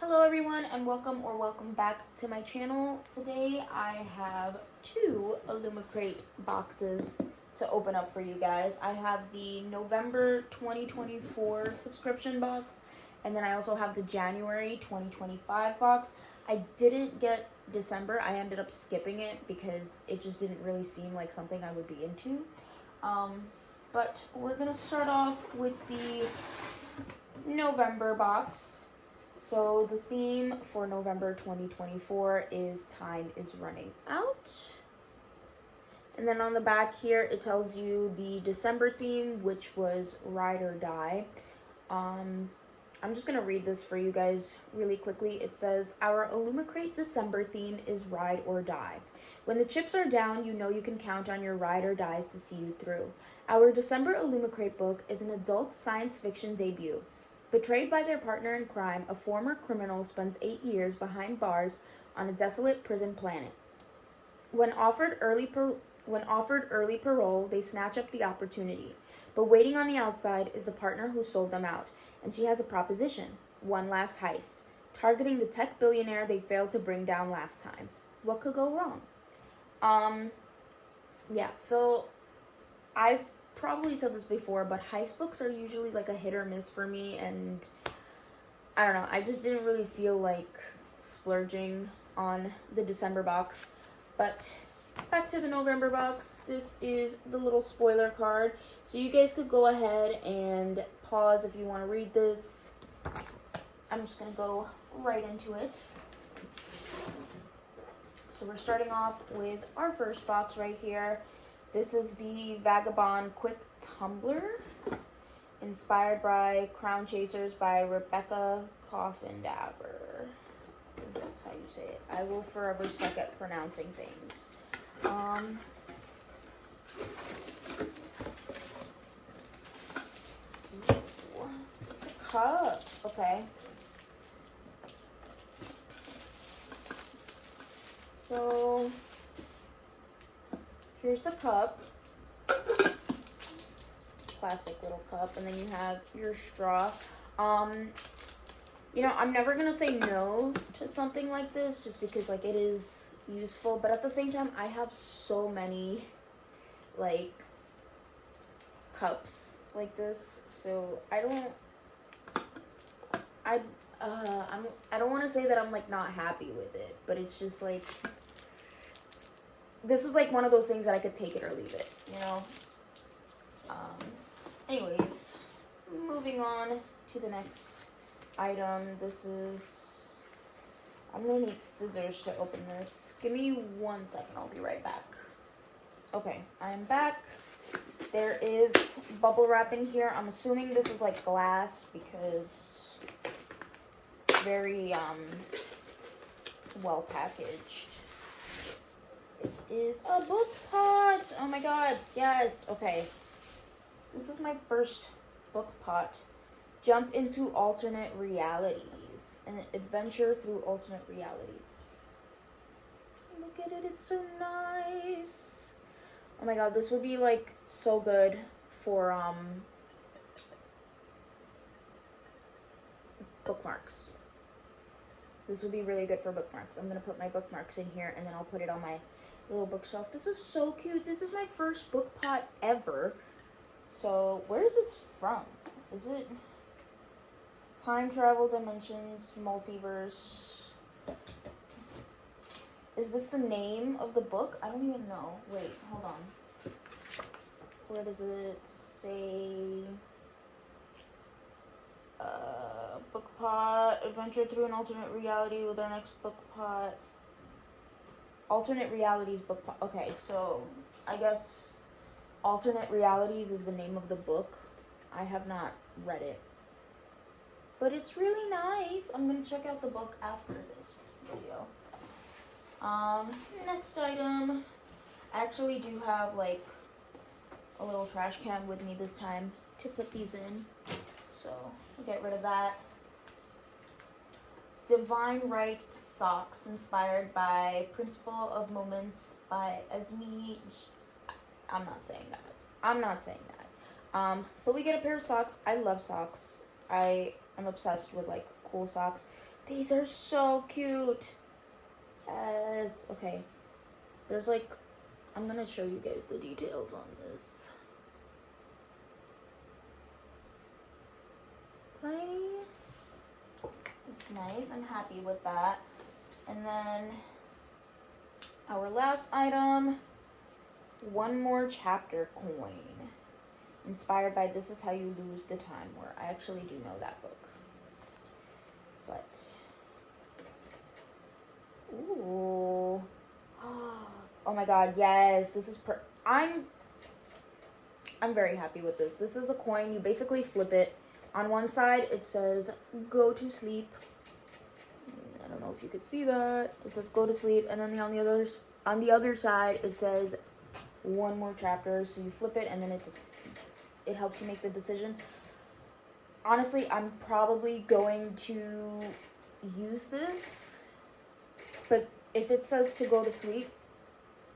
Hello everyone and welcome back to my channel. Today I have two Illumicrate boxes to open up for you guys. I have the November 2024 subscription box, and then I also have the January 2025 box. I didn't get December. I ended up skipping it because it just didn't really seem like something I would be into. But we're gonna start off with the November box. So the theme for November 2024 is Time is Running Out. And then on the back here, it tells you the December theme, which was Ride or Die. I'm just going to read this for you guys really quickly. It says, our Illumicrate December theme is Ride or Die. When the chips are down, you know you can count on your ride or dies to see you through. Our December Illumicrate book is an adult science fiction debut. Betrayed by their partner in crime, a former criminal spends 8 years behind bars on a desolate prison planet. When offered early parole, they snatch up the opportunity. But waiting on the outside is the partner who sold them out, and she has a proposition: one last heist, targeting the tech billionaire they failed to bring down last time. What could go wrong? So I've probably said this before, but heist books are usually like a hit or miss for me, and I don't know, I just didn't really feel like splurging on the December box. But back to the November box. This is the little spoiler card, so you guys could go ahead and pause if you want to read this. I'm just gonna go right into it. So we're starting off with our first box right here. This is the Vagabond Quick Tumbler, inspired by Crown Chasers by Rebecca Coffindabber. I think that's how you say it. I will forever suck at pronouncing things. Cup. Okay. So here's the cup, plastic little cup, and then you have your straw. I'm never gonna say no to something like this just because like it is useful, but at the same time I have so many like cups like this, so I don't want to say that I'm like not happy with it, but it's just like this is like one of those things that I could take it or leave it, you know? Anyways, moving on to the next item. I'm gonna need scissors to open this. Give me 1 second, I'll be right back. Okay, I'm back. There is bubble wrap in here. I'm assuming this is like glass because it's very, well packaged. It is a book pot. Oh my god, yes. Okay. This is my first book pot. Jump into alternate realities. An adventure through alternate realities. Look at it, it's so nice. Oh my god, this would be like so good for bookmarks. This would be really good for bookmarks. I'm gonna put my bookmarks in here and then I'll put it on my little bookshelf. This is so cute. This is my first book pot ever. So where is this from? Is it time travel, dimensions, multiverse? Is this the name of the book? I don't even know. Wait, hold on. Where does it say? Book pot, adventure through an alternate reality with our next book pot. Alternate realities book pot. Okay, so I guess alternate realities is the name of the book. I have not read it, but it's really nice. I'm gonna check out the book after this video. Next item. I actually do have like a little trash can with me this time to put these in, so I'll get rid of that. Divine Right Socks, inspired by Principle of Moments by Esme. I'm not saying that. But we get a pair of socks. I love socks. I am obsessed with like cool socks. These are so cute. Yes. Okay. There's like, I'm gonna show you guys the details on this. Okay. It's nice. I'm happy with that. And then our last item, one more chapter coin. Inspired by This Is How You Lose the Time War. I actually do know that book. But, ooh. Oh my god, yes. This is I'm very happy with this. This is a coin. You basically flip it. On one side, it says, go to sleep. I don't know if you could see that. It says, go to sleep. And then on the other side, it says, one more chapter. So you flip it, and then it helps you make the decision. Honestly, I'm probably going to use this. But if it says to go to sleep,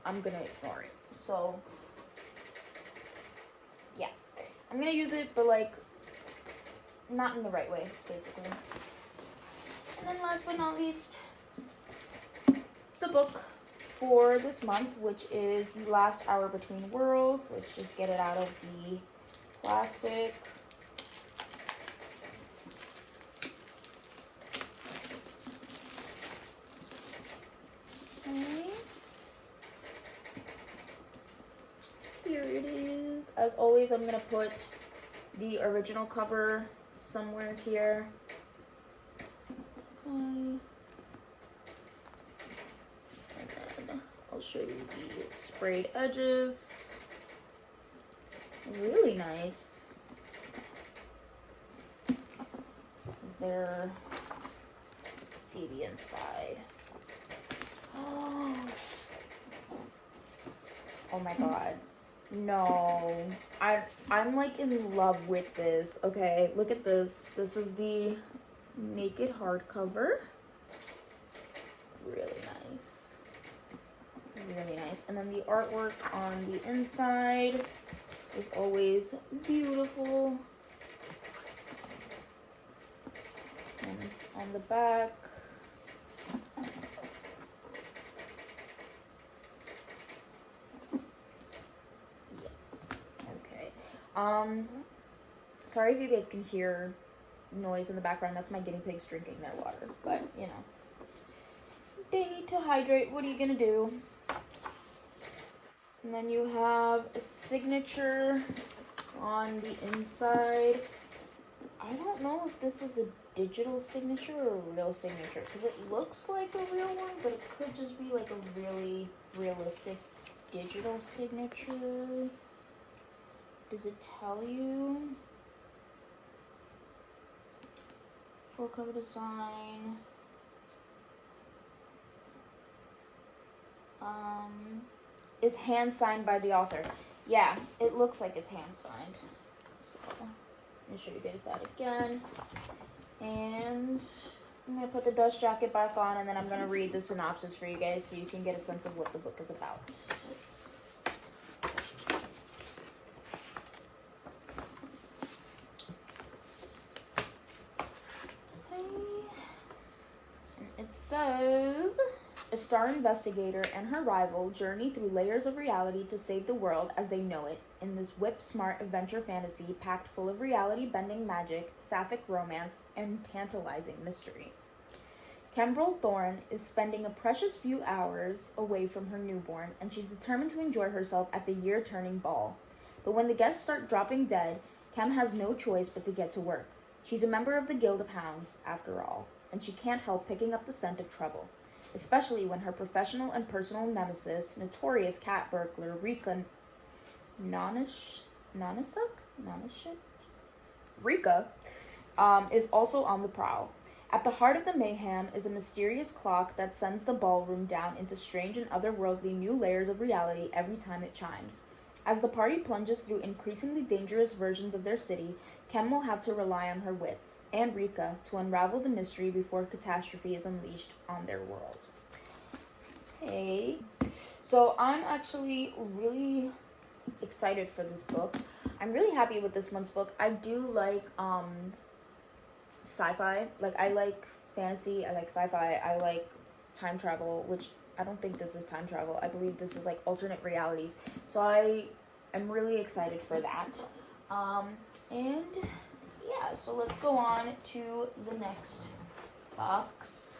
I'm going to ignore it. So, yeah. I'm going to use it, but like, not in the right way, basically. And then last but not least, the book for this month, which is The Last Hour Between Worlds. Let's just get it out of the plastic. Okay. Here it is. As always, I'm going to put the original cover somewhere here. Okay. And then I'll show you the sprayed edges. Really nice. Is there, let's see the inside. Oh my god. No. I'm like in love with this. Okay, look at this. This is the naked hardcover. Really nice. Really nice. And then the artwork on the inside is always beautiful. And on the back, sorry if you guys can hear noise in the background. That's my guinea pigs drinking their water. But, you know, they need to hydrate. What are you gonna do? And then you have a signature on the inside. I don't know if this is a digital signature or a real signature, because it looks like a real one, but it could just be like a really realistic digital signature. Does it tell you? Full cover design. Is hand signed by the author. Yeah, it looks like it's hand signed. So, let me show you guys that again. And I'm going to put the dust jacket back on, and then I'm going to read the synopsis for you guys so you can get a sense of what the book is about. It says, a star investigator and her rival journey through layers of reality to save the world as they know it in this whip-smart adventure fantasy packed full of reality-bending magic, sapphic romance, and tantalizing mystery. Kimbrel Thorne is spending a precious few hours away from her newborn, and she's determined to enjoy herself at the year-turning ball. But when the guests start dropping dead, Kem has no choice but to get to work. She's a member of the Guild of Hounds, after all, and she can't help picking up the scent of trouble, especially when her professional and personal nemesis, notorious cat burglar Rika Rika, is also on the prowl. At the heart of the mayhem is a mysterious clock that sends the ballroom down into strange and otherworldly new layers of reality every time it chimes. As the party plunges through increasingly dangerous versions of their city, Kem will have to rely on her wits, and Rika, to unravel the mystery before catastrophe is unleashed on their world. Okay, so I'm actually really excited for this book. I'm really happy with this month's book. I do like sci-fi. Like, I like fantasy, I like sci-fi, I like time travel, which I don't think this is time travel. I believe this is like alternate realities. So I am really excited for that. And yeah, so let's go on to the next box,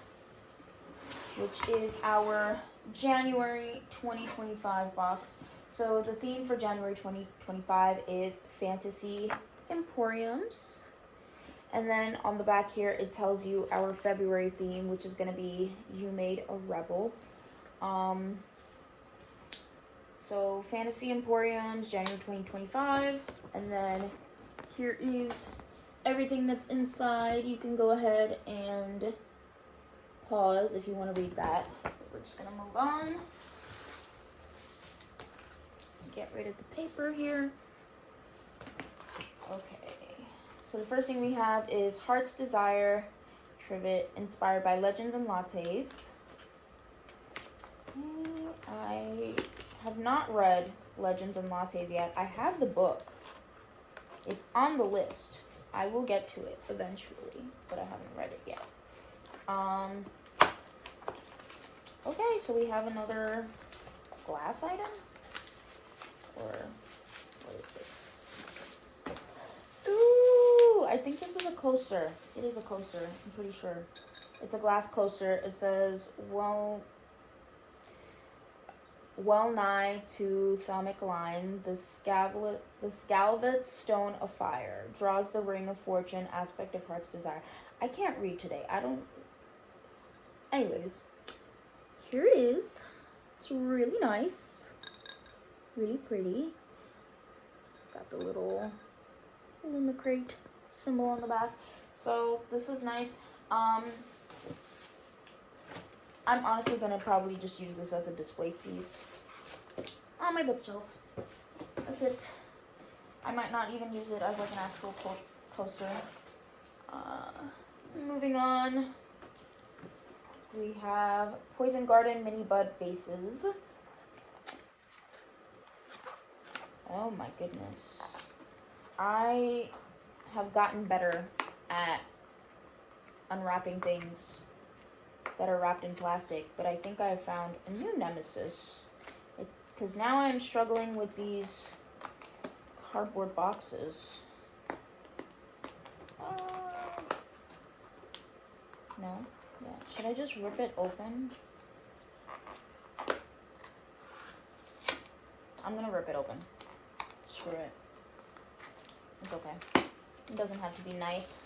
which is our January 2025 box. So the theme for January 2025 is Fantasy Emporiums. And then on the back here, it tells you our February theme, which is going to be You Made a Rebel. So Fantasy Emporiums, January 2025. And then here is everything that's inside. You can go ahead and pause if you want to read that. We're just going to move on. Get rid of the paper here. Okay. So the first thing we have is Heart's Desire Trivet, inspired by Legends and Lattes. I have not read Legends and Lattes yet. I have the book. It's on the list. I will get to it eventually, but I haven't read it yet. Okay, so we have another glass item. Or what is this? Ooh, I think this is a coaster. It is a coaster, I'm pretty sure. It's a glass coaster. It says, well nigh to thalamic line, the Scalvet Stone of Fire, draws the Ring of Fortune, aspect of Heart's Desire. I can't read today. Anyways, here it is. It's really nice. Really pretty. Got the little Illumicrate symbol on the back. So this is nice. I'm honestly gonna probably just use this as a display piece on my bookshelf. That's it. I might not even use it as like an actual coaster. Moving on, we have Poison Garden Mini Bud Vases. Oh my goodness. I have gotten better at unwrapping things that are wrapped in plastic, but I think I have found a new nemesis. Because now I'm struggling with these cardboard boxes. No? Yeah. Should I just rip it open? I'm gonna rip it open. Screw it. It's okay. It doesn't have to be nice.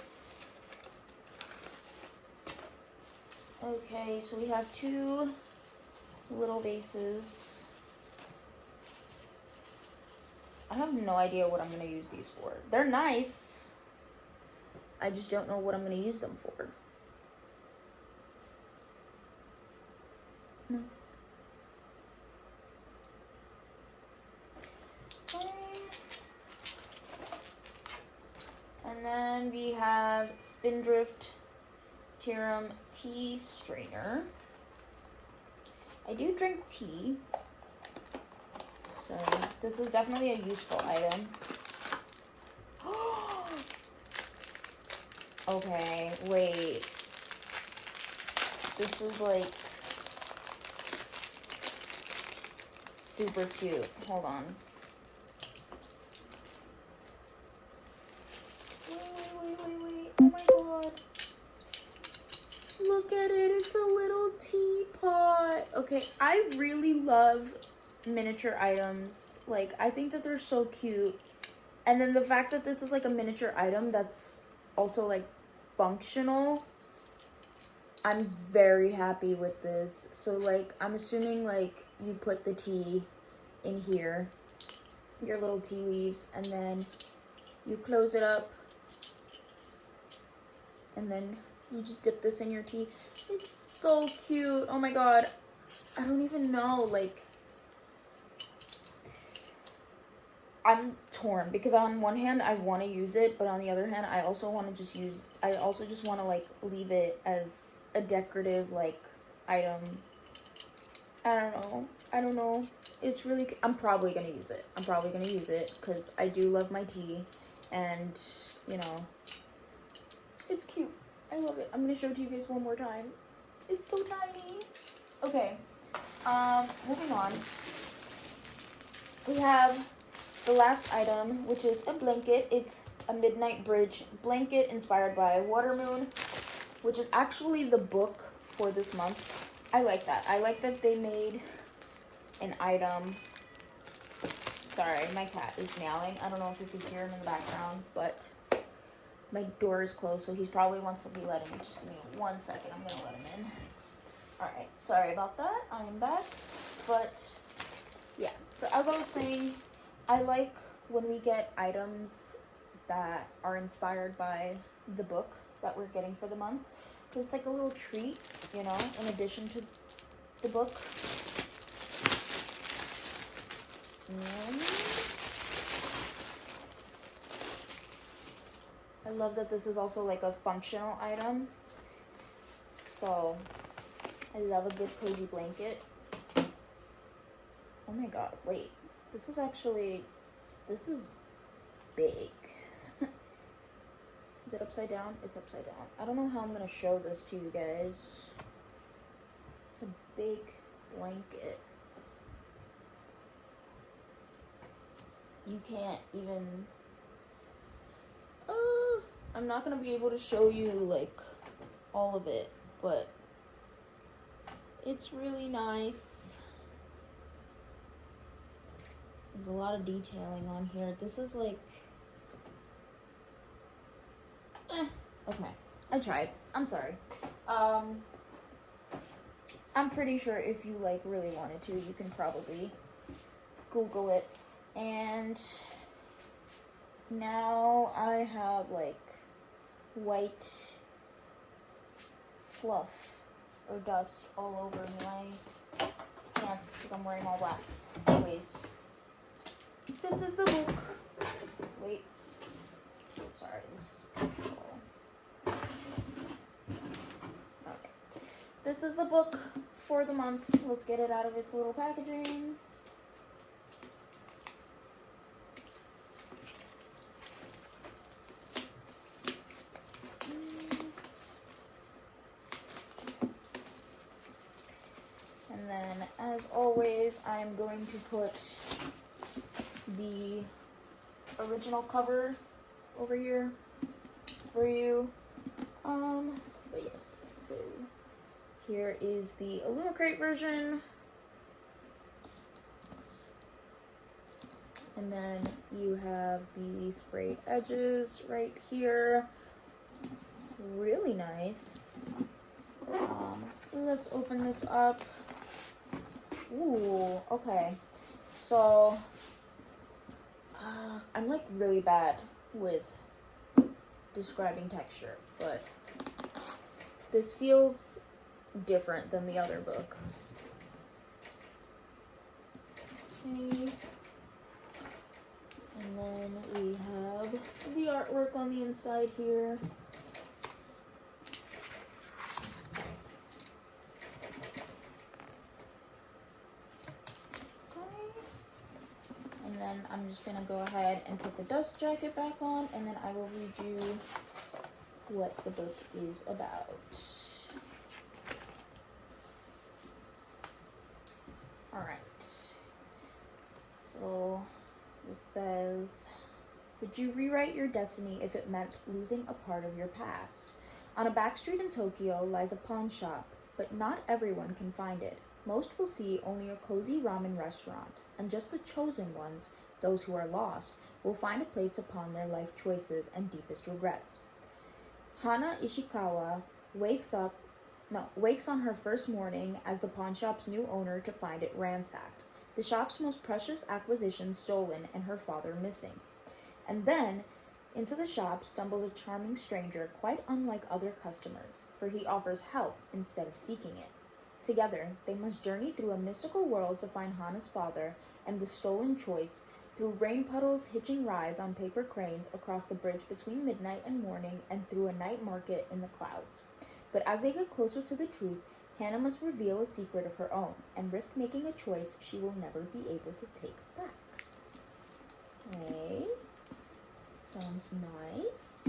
Okay, so we have two little vases. I have no idea what I'm going to use these for. They're nice. I just don't know what I'm going to use them for. Nice. Okay. And then we have Spindrift Tirum Tea Strainer. I do drink tea, so this is definitely a useful item. Okay, wait. This is like super cute. Hold on. Wait. Oh my god. Look at it. It's a little teapot. Okay, I really love miniature items. Like, I think that they're so cute. And then the fact that this is like a miniature item that's also like functional, I'm very happy with this. So like, I'm assuming like you put the tea in here, your little tea leaves, and then you close it up, and then you just dip this in your tea. It's so cute. Oh my god. I don't even know, like, I'm torn because on one hand I want to use it, but on the other hand I also want to just want to like leave it as a decorative like item. I don't know. It's really, I'm probably going to use it. Because I do love my tea, and you know, it's cute. I love it. I'm gonna show it to you guys one more time. It's so tiny. Okay, moving on. We have the last item, which is a blanket. It's a Midnight Bridge blanket inspired by Watermoon, which is actually the book for this month. I like that. I like that they made an item. Sorry, my cat is meowing. I don't know if you can hear him in the background, but my door is closed, so he probably wants to be let in. Just give me 1 second. I'm going to let him in. Alright, sorry about that. I am back. But, yeah. So, as I was saying, I like when we get items that are inspired by the book that we're getting for the month. Because it's like a little treat, you know, in addition to the book. And I love that this is also like a functional item. So, I love a good cozy blanket. Oh my god, wait. This is big. Is it upside down? It's upside down. I don't know how I'm going to show this to you guys. It's a big blanket. You can't even... I'm not going to be able to show you, like, all of it, but it's really nice. There's a lot of detailing on here. This is, like... okay. I tried. I'm sorry. I'm pretty sure if you, like, really wanted to, you can probably Google it. And now I have, like, white fluff or dust all over my pants because I'm wearing all black. Anyways, this is the book. Wait. Sorry, this. Okay. This is the book for the month. Let's get it out of its little packaging. And then, as always, I'm going to put the original cover over here for you. But yes, so here is the Illumicrate version. And then you have the sprayed edges right here. Really nice. Let's open this up. Ooh, okay. So, I'm like really bad with describing texture, but this feels different than the other book. Okay. And then we have the artwork on the inside here. And then I'm just going to go ahead and put the dust jacket back on, and then I will read you what the book is about. Alright. So, it says, would you rewrite your destiny if it meant losing a part of your past? On a back street in Tokyo lies a pawn shop, but not everyone can find it. Most will see only a cozy ramen restaurant, and just the chosen ones, those who are lost, will find a place upon their life choices and deepest regrets. Hana Ishikawa wakes on her first morning as the pawn shop's new owner to find it ransacked, the shop's most precious acquisition stolen, and her father missing. And then, into the shop stumbles a charming stranger quite unlike other customers, for he offers help instead of seeking it. Together, they must journey through a mystical world to find Hana's father and the stolen choice, through rain puddles, hitching rides on paper cranes across the bridge between midnight and morning, and through a night market in the clouds. But as they get closer to the truth, Hana must reveal a secret of her own, and risk making a choice she will never be able to take back. Okay. Sounds nice.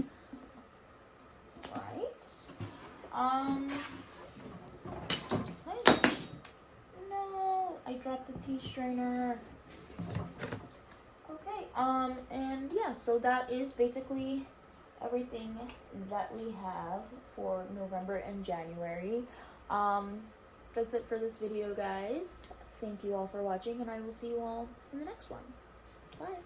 Right. Hey. No, I dropped the tea strainer. Okay, and yeah, so that is basically everything that we have for November and January. That's it for this video, guys. Thank you all for watching, and I will see you all in the next one. Bye.